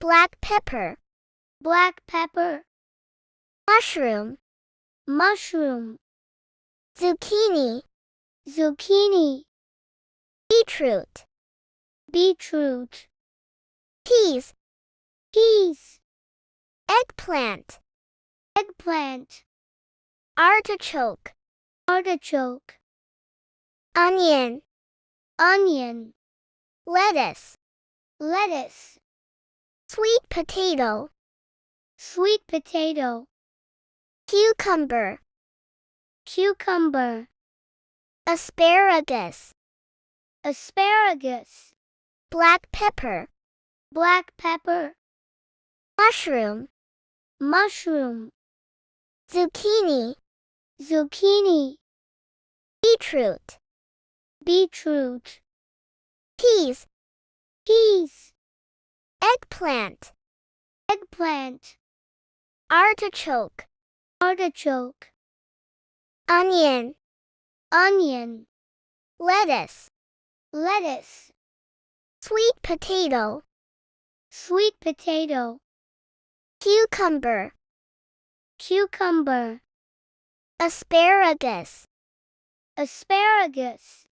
black pepper, black pepper, mushroom, mushroom, zucchini, zucchini, beetroot, beetroot, peas, peas, eggplant, eggplant, artichoke, artichoke, onion, onion, lettuce, lettuce, sweet potato, sweet potato, cucumber, cucumber, asparagus, asparagus, black pepper, black pepper, mushroom, mushroom, zucchini, zucchini, beetroot, beetroot, peas, peas, eggplant, eggplant, artichoke, artichoke, onion, onion, lettuce, lettuce, sweet potato, sweet potato, cucumber, cucumber, asparagus, asparagus,